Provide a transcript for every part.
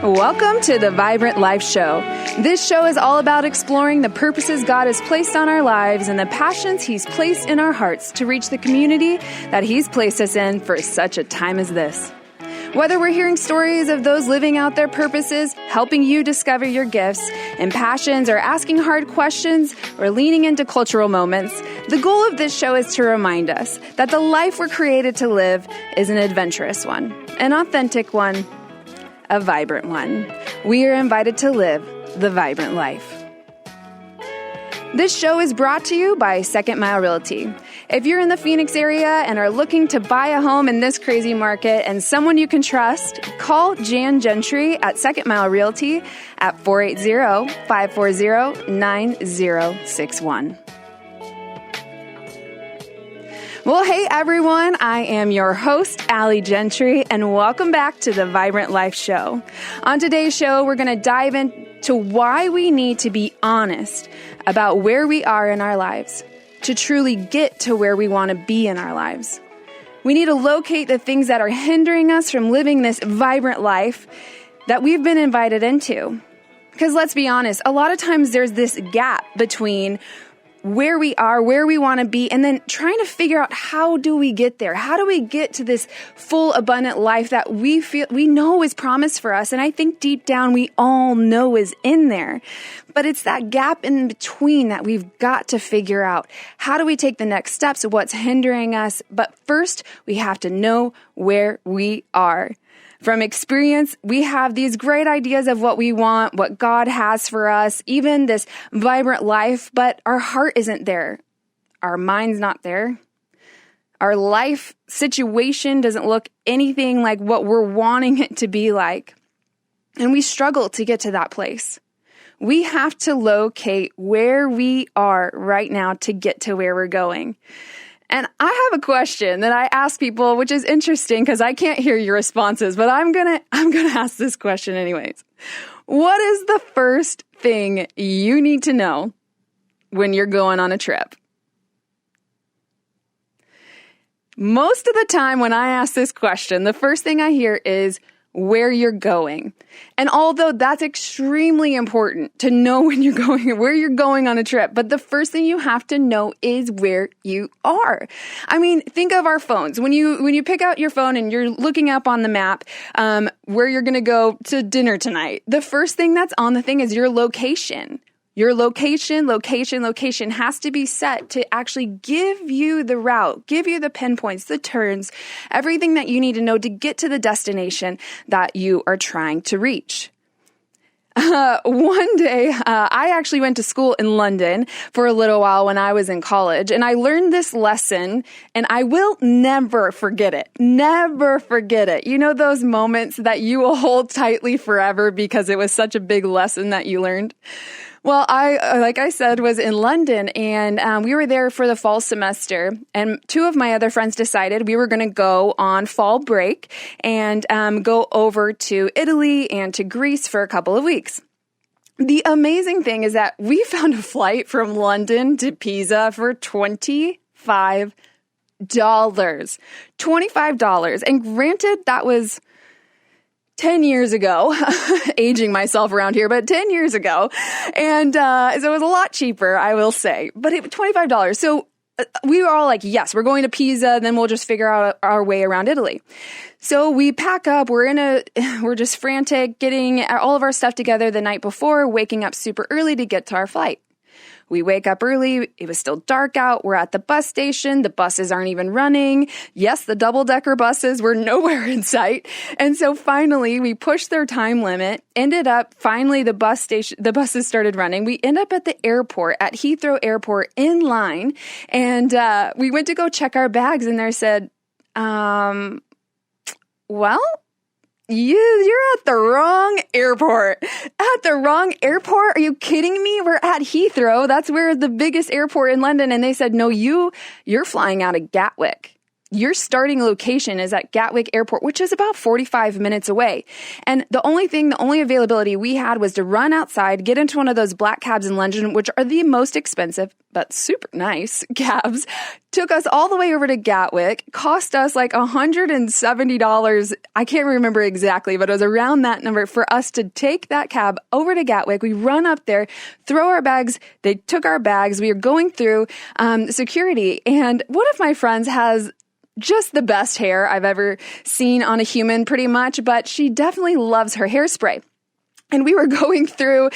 Welcome to the Vibrant Life Show. This show is all about exploring the purposes God has placed on our lives and the passions He's placed in our hearts to reach the community that He's placed us in for such a time as this. Whether we're hearing stories of those living out their purposes, helping you discover your gifts and passions, or asking hard questions, or leaning into cultural moments, the goal of this show is to remind us that the life we're created to live is an adventurous one, an authentic one, a vibrant one. We are invited to live the vibrant life. This show is brought to you by Second Mile Realty. If you're in the Phoenix area and are looking to buy a home in this crazy market and someone you can trust, call Gentry at Second Mile Realty at 480-540-9061. Well, hey everyone, I am your host, Gentry, and welcome back to the Vibrant Life Show. On today's show, we're going to dive into why we need to be honest about where we are in our lives to truly get to where we want to be in our lives. We need to locate the things that are hindering us from living this vibrant life that we've been invited into. Because let's be honest, a lot of times there's this gap between where we are, where we want to be, and then trying to figure out how do we get there? How do we get to this full, abundant life that we know is promised for us? And I think deep down we all know is in there. But it's that gap in between that we've got to figure out. How do we take the next steps of what's hindering us? But first, we have to know where we are. From experience, we have these great ideas of what we want, what God has for us, even this vibrant life, but our heart isn't there. Our mind's not there. Our life situation doesn't look anything like what we're wanting it to be like. And we struggle to get to that place. We have to locate where we are right now to get to where we're going. And I have a question that I ask people, which is interesting because I can't hear your responses, but I'm gonna ask this question anyways. What is the first thing you need to know when you're going on a trip? Most of the time when I ask this question, the first thing I hear is where you're going. And although that's extremely important to know when you're going, where you're going on a trip, but the first thing you have to know is where you are. I mean, think of our phones. When you pick out your phone and you're looking up on the map, where you're going to go to dinner tonight, the first thing that's on the thing is your location. Your location has to be set to actually give you the route, give you the pinpoints, the turns, everything that you need to know to get to the destination that you are trying to reach. One day, I actually went to school in London for a little while when I was in college, and I learned this lesson, and I will never forget it. Never forget it. You know those moments that you will hold tightly forever because it was such a big lesson that you learned? Well, like I said, was in London, and we were there for the fall semester, and two of my other friends decided we were going to go on fall break and go over to Italy and to Greece for a couple of weeks. The amazing thing is that we found a flight from London to Pisa for $25. $25. And granted, that was 10 years ago, aging myself around here, but 10 years ago. And so it was a lot cheaper, I will say, but it was $25. So we were all like, yes, we're going to Pisa, then we'll just figure out our way around Italy. So we pack up, we're just frantic, getting all of our stuff together the night before, waking up super early to get to our flight. We wake up early. It was still dark out. We're at the bus station. The buses aren't even running. Yes, the double-decker buses were nowhere in sight. And so finally, we pushed their time limit. Finally, the buses started running. We end up at the airport, at Heathrow Airport, in line. And we went to go check our bags, and they said, well, you're at the wrong airport. At the wrong airport? Are you kidding me? We're at Heathrow. That's where the biggest airport in London. And they said, no, you're flying out of Gatwick. your starting location is at Gatwick Airport, which is about 45 minutes away. And the only availability we had was to run outside, get into one of those black cabs in London, which are the most expensive, but super nice cabs. Took us all the way over to Gatwick, cost us like $170. I can't remember exactly, but it was around that number for us to take that cab over to Gatwick. We run up there, throw our bags. They took our bags. We were going through security. And one of my friends has just the best hair I've ever seen on a human, pretty much, but she definitely loves her hairspray. And we were going through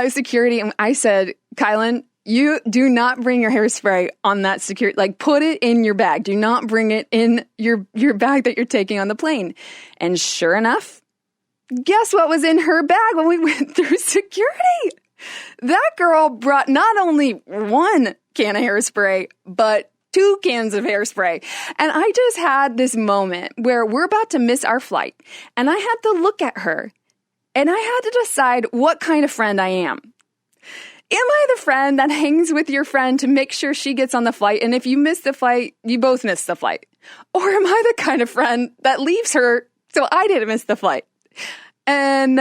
security, and I said, Kylan, you do not bring your hairspray on that security, like put it in your bag. Do not bring it in your bag that you're taking on the plane. And sure enough, guess what was in her bag when we went through security? That girl brought not only one can of hairspray, but 2 cans of hairspray. And I just had this moment where we're about to miss our flight. And I had to look at her and I had to decide what kind of friend I am. Am I the friend that hangs with your friend to make sure she gets on the flight? And if you miss the flight, you both miss the flight. Or am I the kind of friend that leaves her so I didn't miss the flight? And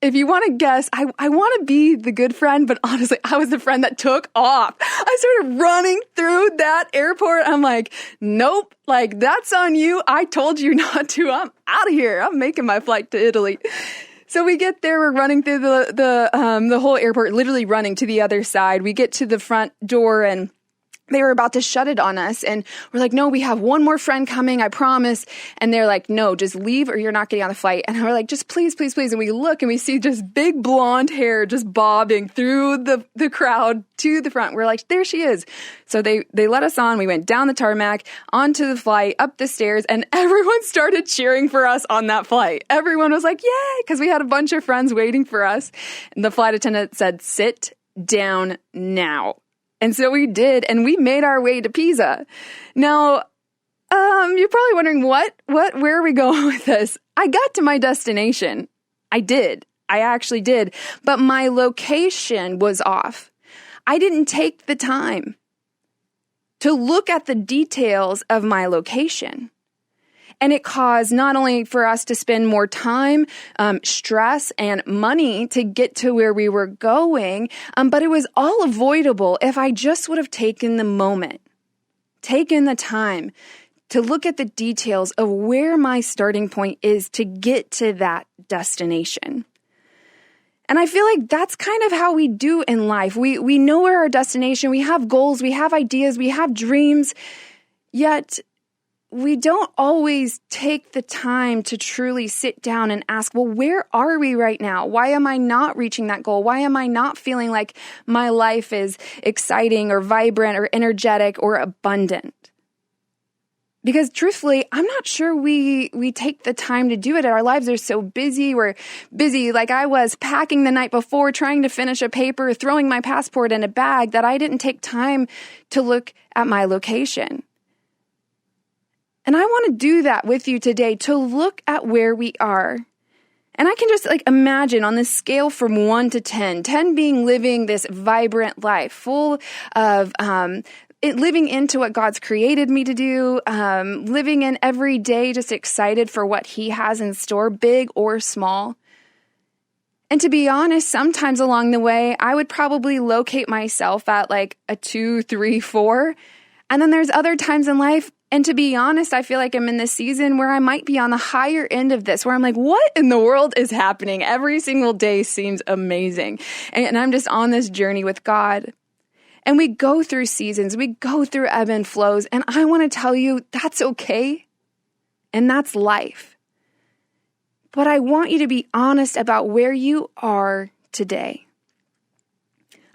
if you want to guess, I want to be the good friend, but honestly, I was the friend that took off. I started running through that airport. I'm like, nope, like that's on you. I told you not to. I'm out of here. I'm making my flight to Italy. So we get there, we're running through the whole airport, literally running to the other side. We get to the front door and they were about to shut it on us. And we're like, no, we have one more friend coming, I promise. And they're like, no, just leave or you're not getting on the flight. And we're like, just please, please, please. And we look and we see just big blonde hair just bobbing through the crowd to the front. We're like, there she is. So they let us on. We went down the tarmac, onto the flight, up the stairs, and everyone started cheering for us on that flight. Everyone was like, yay, because we had a bunch of friends waiting for us. And the flight attendant said, sit down now. And so we did, and we made our way to Pisa. Now, you're probably wondering, where are we going with this? I got to my destination. I actually did. But my location was off. I didn't take the time to look at the details of my location. And it caused not only for us to spend more time, stress, and money to get to where we were going, but it was all avoidable if I just would have taken the moment, taken the time to look at the details of where my starting point is to get to that destination. And I feel like that's kind of how we do in life. We know where our destination, we have goals, we have ideas, we have dreams, yet we don't always take the time to truly sit down and ask, well, where are we right now? Why am I not reaching that goal? Why am I not feeling like my life is exciting or vibrant or energetic or abundant? Because truthfully, I'm not sure we take the time to do it. Our lives are so busy. We're busy like I was packing the night before, trying to finish a paper, throwing my passport in a bag, that I didn't take time to look at my location. And I want to do that with you today, to look at where we are. And I can just imagine on this scale from 1 to 10, 10 being living this vibrant life, full of living into what God's created me to do, living in every day, just excited for what He has in store, big or small. And to be honest, sometimes along the way, I would probably locate myself at like a 2, 3, 4. And then there's other times in life, and to be honest, I feel like I'm in this season where I might be on the higher end of this, where I'm like, what in the world is happening? Every single day seems amazing. And I'm just on this journey with God. And we go through seasons, we go through ebb and flows, and I want to tell you that's okay, and that's life. But I want you to be honest about where you are today.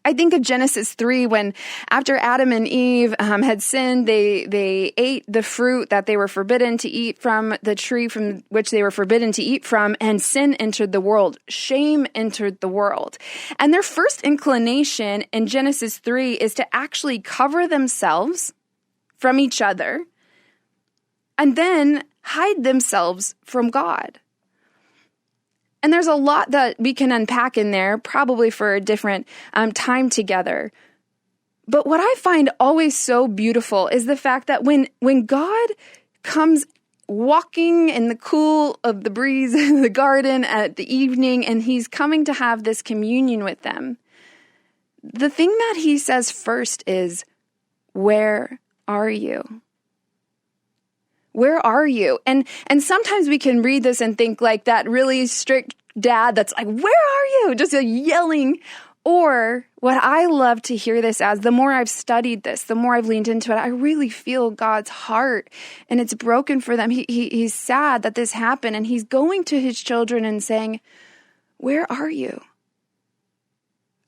I think of Genesis 3 when after Adam and Eve had sinned, they ate the fruit that they were forbidden to eat from, the tree from which they were forbidden to eat from, and sin entered the world. Shame entered the world. And their first inclination in Genesis 3 is to actually cover themselves from each other and then hide themselves from God. And there's a lot that we can unpack in there, probably for a different time together. But what I find always so beautiful is the fact that when God comes walking in the cool of the breeze in the garden at the evening, and he's coming to have this communion with them, the thing that he says first is, "Where are you? Where are you?" And sometimes we can read this and think like that really strict dad that's like, "Where are you?" Just yelling. Or what I love to hear this as, the more I've studied this, the more I've leaned into it, I really feel God's heart, and it's broken for them. He's sad that this happened, and he's going to his children and saying, "Where are you?"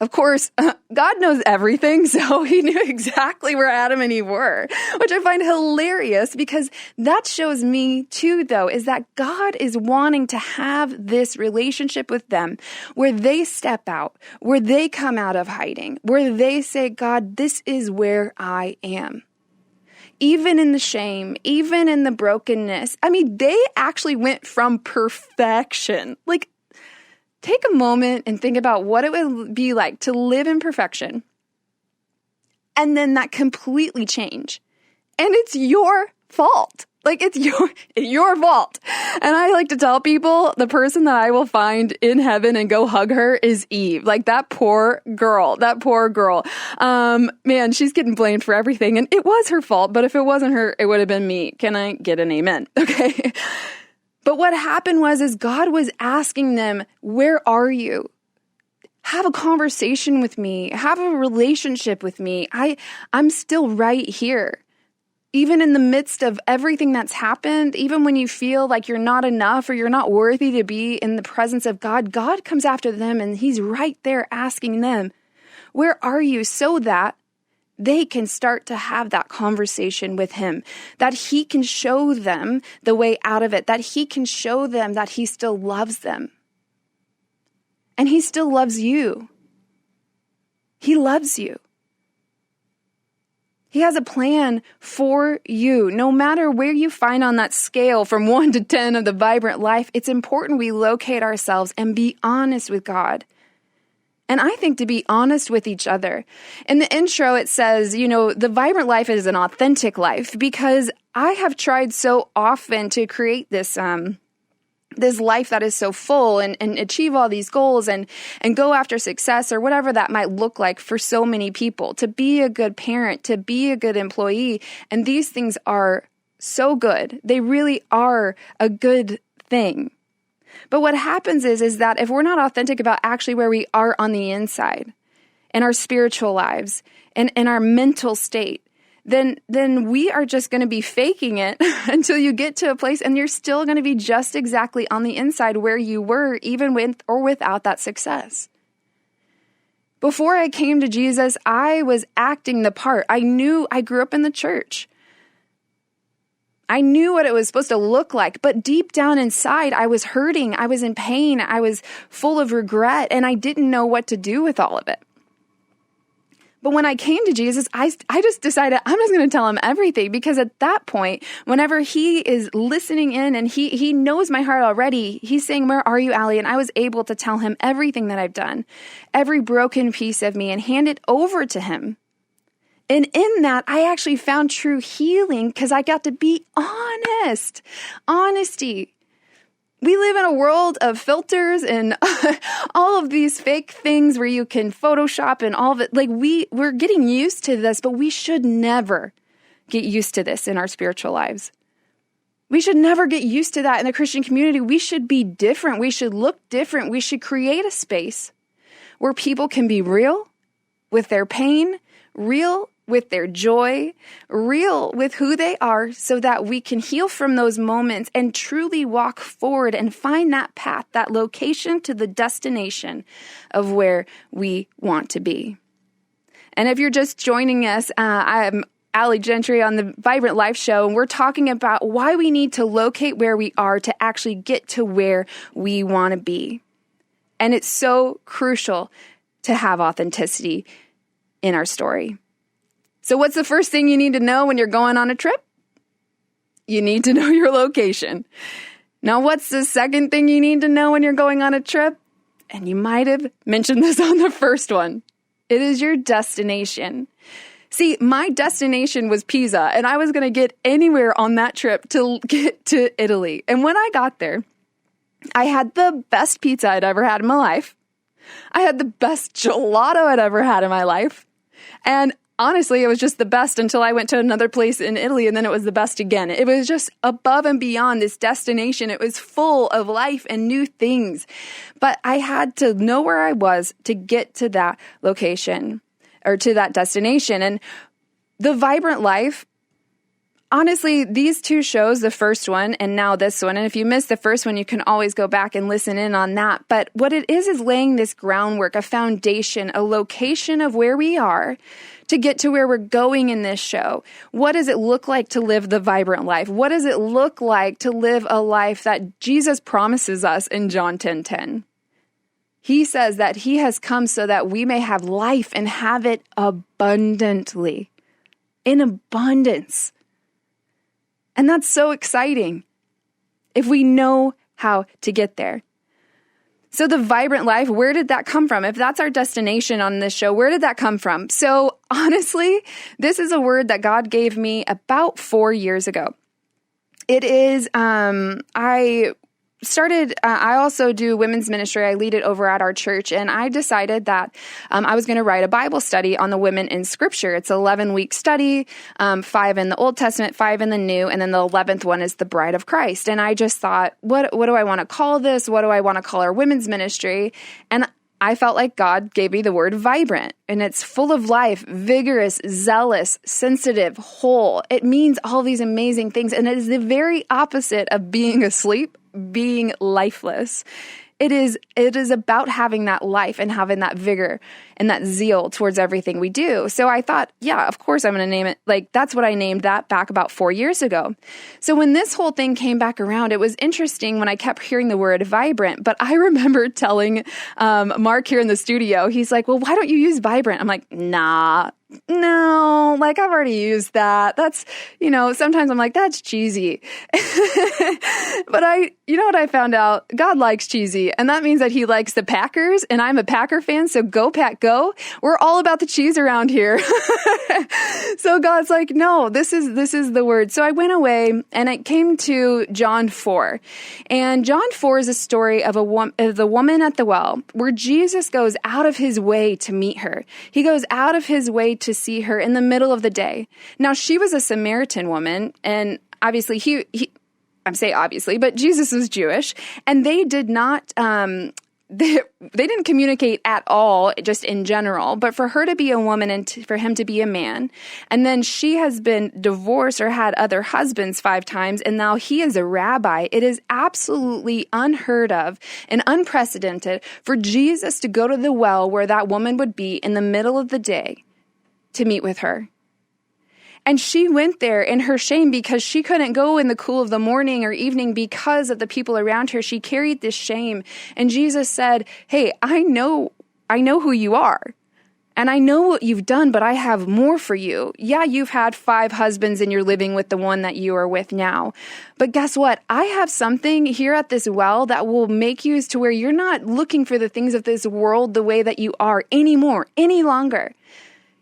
Of course, God knows everything, so he knew exactly where Adam and Eve were, which I find hilarious, because that shows me too, though, is that God is wanting to have this relationship with them where they step out, where they come out of hiding, where they say, "God, this is where I am." Even in the shame, even in the brokenness. I mean, they actually went from perfection. Like, take a moment and think about what it would be like to live in perfection and then that completely change. And it's your fault. Like, it's your fault. And I like to tell people the person that I will find in heaven and go hug her is Eve. Like, that poor girl. Man, she's getting blamed for everything. And it was her fault. But if it wasn't her, it would have been me. Can I get an amen? Okay. But what happened is God was asking them, "Where are you? Have a conversation with me. Have a relationship with me. I'm still right here." Even in the midst of everything that's happened, even when you feel like you're not enough or you're not worthy to be in the presence of God, God comes after them, and he's right there asking them, "Where are you?" So that they can start to have that conversation with him, that he can show them the way out of it, that he can show them that he still loves them. And he still loves you. He loves you. He has a plan for you. No matter where you find on that scale from 1 to 10 of the vibrant life, it's important we locate ourselves and be honest with God. And I think to be honest with each other. In the intro, it says, the vibrant life is an authentic life, because I have tried so often to create this life that is so full and achieve all these goals and go after success or whatever that might look like for so many people, to be a good parent, to be a good employee. And these things are so good. They really are a good thing. But what happens is that if we're not authentic about actually where we are on the inside, in our spiritual lives, and in our mental state, then we are just going to be faking it until you get to a place and you're still going to be just exactly on the inside where you were, even with or without that success. Before I came to Jesus, I was acting the part. I grew up in the church. I knew what it was supposed to look like, but deep down inside, I was hurting. I was in pain. I was full of regret, and I didn't know what to do with all of it. But when I came to Jesus, I just decided I'm just going to tell him everything, because at that point, whenever he is listening in and he knows my heart already, he's saying, "Where are you, Allie?" And I was able to tell him everything that I've done, every broken piece of me, and hand it over to him. And in that, I actually found true healing because I got to be honest. Honesty. We live in a world of filters and all of these fake things where you can Photoshop and all of it. Like we're getting used to this, but we should never get used to this in our spiritual lives. We should never get used to that in the Christian community. We should be different. We should look different. We should create a space where people can be real with their pain, real with their joy, real with who they are, so that we can heal from those moments and truly walk forward and find that path, that location to the destination of where we want to be. And if you're just joining us, I'm Allie Gentry on the Vibrant Life Show, and we're talking about why we need to locate where we are to actually get to where we want to be. And it's so crucial to have authenticity in our story. So what's the first thing you need to know when you're going on a trip? You need to know your location. Now, what's the second thing you need to know when you're going on a trip? And you might have mentioned this on the first one. It is your destination. See, my destination was Pisa, and I was going to get anywhere on that trip to get to Italy. And when I got there, I had the best pizza I'd ever had in my life. I had the best gelato I'd ever had in my life. And honestly, it was just the best until I went to another place in Italy, and then it was the best again. It was just above and beyond this destination. It was full of life and new things. But I had to know where I was to get to that location or to that destination. And the Vibrant Life, honestly, these two shows, the first one and now this one, and if you missed the first one, you can always go back and listen in on that. But what it is laying this groundwork, a foundation, a location of where we are to get to where we're going in this show. What does it look like to live the vibrant life? What does it look like to live a life that Jesus promises us in John 10:10? He says that he has come so that we may have life and have it abundantly, in abundance. And that's so exciting if we know how to get there. So the vibrant life, where did that come from? If that's our destination on this show, where did that come from? So honestly, this is a word that God gave me about 4 years ago. It is, I also do women's ministry. I lead it over at our church, and I decided that I was going to write a Bible study on the women in Scripture. It's an 11-week study, 5 in the Old Testament, 5 in the New, and then the 11th one is the Bride of Christ. And I just thought, what do I want to call this? What do I want to call our women's ministry? And I felt like God gave me the word vibrant, and it's full of life, vigorous, zealous, sensitive, whole. It means all these amazing things, and it is the very opposite of being asleep, being lifeless. It is about having that life and having that vigor and that zeal towards everything we do. So I thought, yeah, of course I'm going to name it. Like, that's what I named that back about 4 years ago. So when this whole thing came back around, it was interesting when I kept hearing the word vibrant. But I remember telling Mark here in the studio, he's like, well, why don't you use vibrant? I'm like, no, like I've already used that. That's, sometimes I'm like, that's cheesy. But you know what I found out? God likes cheesy. And that means that he likes the Packers, and I'm a Packer fan. So go Pack, go. We're all about the cheese around here. So God's like, no, this is the word. So I went away and it came to John 4. And John 4 is a story of the woman at the well, where Jesus goes out of his way to meet her. He goes out of his way to see her in the middle of the day. Now, she was a Samaritan woman, and obviously but Jesus was Jewish, and they did not, they didn't communicate at all, just in general, but for her to be a woman and for him to be a man, and then she has been divorced or had other husbands 5 times, and now he is a rabbi. It is absolutely unheard of and unprecedented for Jesus to go to the well where that woman would be in the middle of the day to meet with her. And she went there in her shame because she couldn't go in the cool of the morning or evening because of the people around her. She carried this shame. And Jesus said, hey, I know who you are. And I know what you've done, but I have more for you. Yeah, you've had 5 husbands and you're living with the one that you are with now. But guess what? I have something here at this well that will make you to where you're not looking for the things of this world the way that you are anymore, any longer.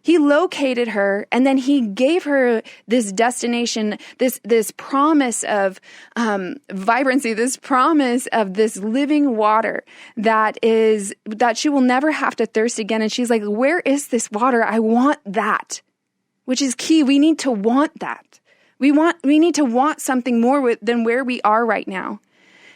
He located her, and then he gave her this destination, this promise of vibrancy, this promise of this living water that she will never have to thirst again. And she's like, where is this water? I want that, which is key. We need to want that. We need to want something more than where we are right now.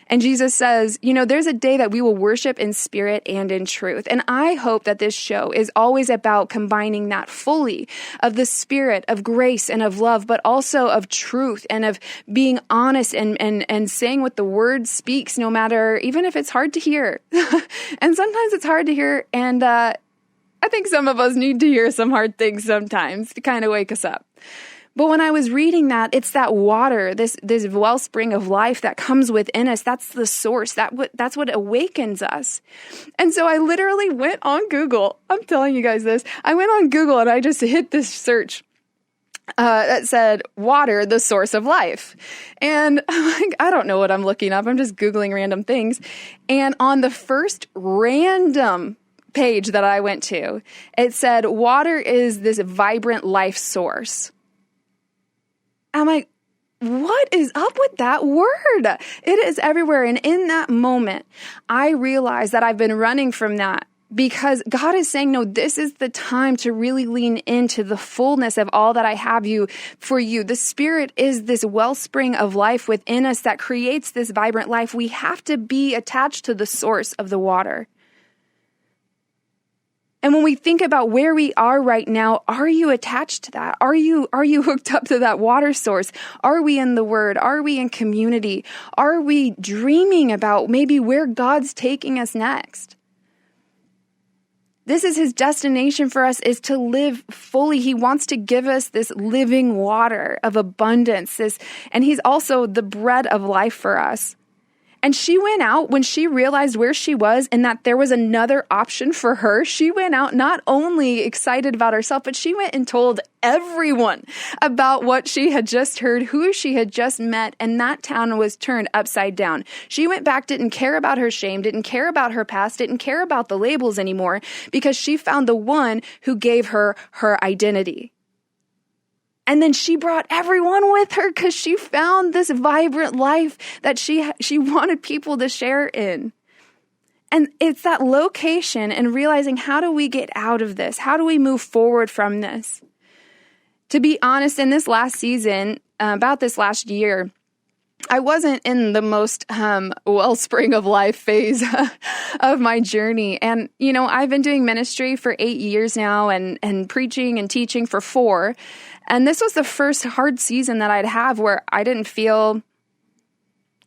And Jesus says, there's a day that we will worship in spirit and in truth. And I hope that this show is always about combining that fully of the spirit of grace and of love, but also of truth and of being honest and saying what the word speaks, no matter, even if it's hard to hear. And sometimes it's hard to hear. And I think some of us need to hear some hard things sometimes to kind of wake us up. But when I was reading that, it's that water, this wellspring of life that comes within us. That's the source. That's what awakens us. And so I literally went on Google. I'm telling you guys this. I went on Google and I just hit this search that said, water, the source of life. And I'm like, I don't know what I'm looking up. I'm just Googling random things. And on the first random page that I went to, it said, water is this vibrant life source. I'm like, what is up with that word? It is everywhere. And in that moment, I realized that I've been running from that because God is saying, no, this is the time to really lean into the fullness of all that I have for you. The Spirit is this wellspring of life within us that creates this vibrant life. We have to be attached to the source of the water. And when we think about where we are right now, are you attached to that? Are you hooked up to that water source? Are we in the Word? Are we in community? Are we dreaming about maybe where God's taking us next? This is his destination for us, is to live fully. He wants to give us this living water of abundance, and he's also the bread of life for us. And she went out when she realized where she was and that there was another option for her. She went out not only excited about herself, but she went and told everyone about what she had just heard, who she had just met, and that town was turned upside down. She went back, didn't care about her shame, didn't care about her past, didn't care about the labels anymore, because she found the one who gave her her identity. And then she brought everyone with her because she found this vibrant life that she wanted people to share in. And it's that location and realizing, how do we get out of this? How do we move forward from this? To be honest, in this last season, about this last year, I wasn't in the most wellspring of life phase of my journey. And, I've been doing ministry for 8 years now and preaching and teaching for 4. And this was the first hard season that I'd have where I didn't feel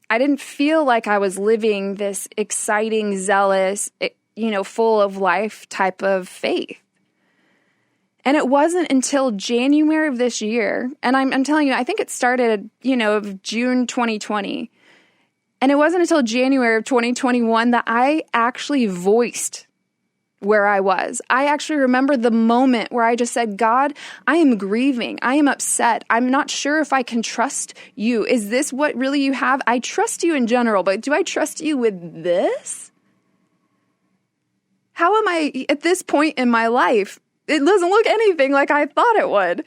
like I was living this exciting, zealous, full of life type of faith. And it wasn't until January of this year, and I'm telling you, I think it started, of June 2020. And it wasn't until January of 2021 that I actually voiced where I was. I actually remember the moment where I just said, God, I am grieving. I am upset. I'm not sure if I can trust you. Is this what really you have? I trust you in general, but do I trust you with this? How am I at this point in my life? It doesn't look anything like I thought it would.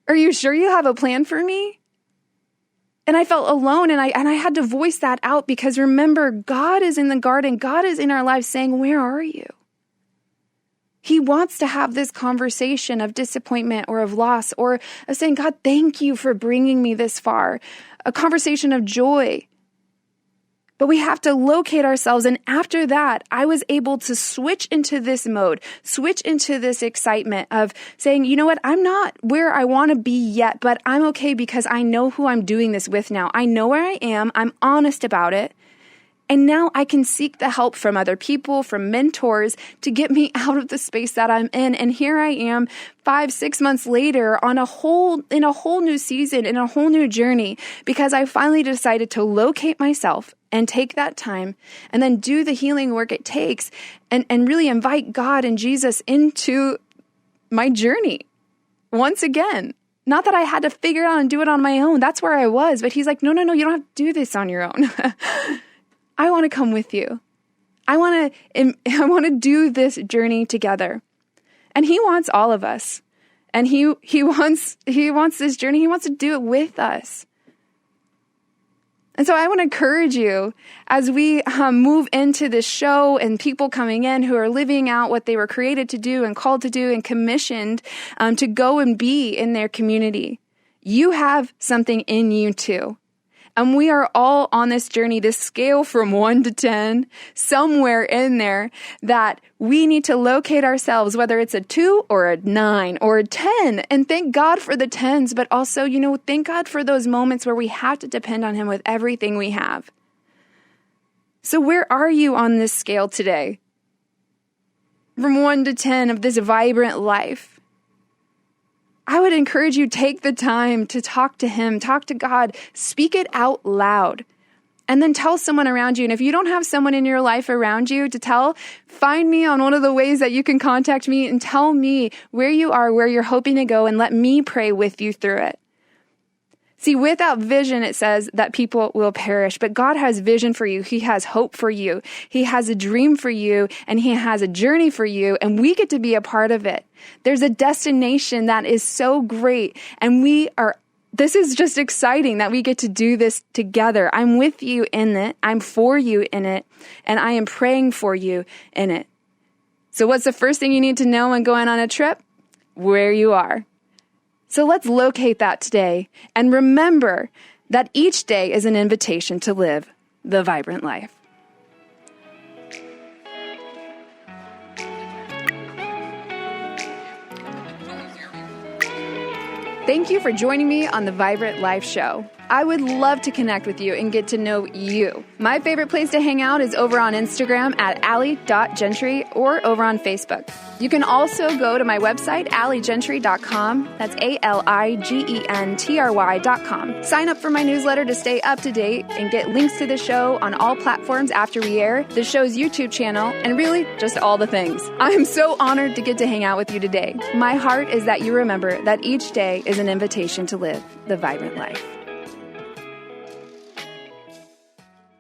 Are you sure you have a plan for me? And I felt alone, and I had to voice that out, because remember, God is in the garden. God is in our lives saying, where are you? He wants to have this conversation of disappointment or of loss, or of saying, God, thank you for bringing me this far. A conversation of joy. But we have to locate ourselves. And after that, I was able to switch into this mode, switch into this excitement of saying, you know what, I'm not where I want to be yet, but I'm okay because I know who I'm doing this with now. I know where I am. I'm honest about it. And now I can seek the help from other people, from mentors, to get me out of the space that I'm in. And here I am 5-6 months later in a whole new season, in a whole new journey, because I finally decided to locate myself and take that time and then do the healing work it takes and really invite God and Jesus into my journey once again. Not that I had to figure it out and do it on my own. That's where I was. But he's like, no, you don't have to do this on your own. I want to come with you. I want to do this journey together. And he wants all of us. And he wants this journey. He wants to do it with us. And so I want to encourage you as we move into this show and people coming in who are living out what they were created to do and called to do and commissioned to go and be in their community. You have something in you too. And we are all on this journey, this scale from 1 to 10, somewhere in there that we need to locate ourselves, whether it's a 2 or a 9 or a 10. And thank God for the 10s, but also, thank God for those moments where we have to depend on him with everything we have. So where are you on this scale today? From 1 to 10 of this vibrant life. I would encourage you, take the time to talk to him, talk to God, speak it out loud, and then tell someone around you. And if you don't have someone in your life around you to tell, find me on one of the ways that you can contact me and tell me where you are, where you're hoping to go, and let me pray with you through it. See, without vision, it says that people will perish, but God has vision for you. He has hope for you. He has a dream for you, and He has a journey for you, and we get to be a part of it. There's a destination that is so great, and this is just exciting that we get to do this together. I'm with you in it. I'm for you in it, and I am praying for you in it. So what's the first thing you need to know when going on a trip? Where you are. So let's locate that today and remember that each day is an invitation to live the vibrant life. Thank you for joining me on the Vibrant Life Show. I would love to connect with you and get to know you. My favorite place to hang out is over on Instagram at ali.gentry or over on Facebook. You can also go to my website, aligentry.com. That's ALIGENTRY.com. Sign up for my newsletter to stay up to date and get links to the show on all platforms after we air, the show's YouTube channel, and really just all the things. I'm so honored to get to hang out with you today. My heart is that you remember that each day is an invitation to live the vibrant life.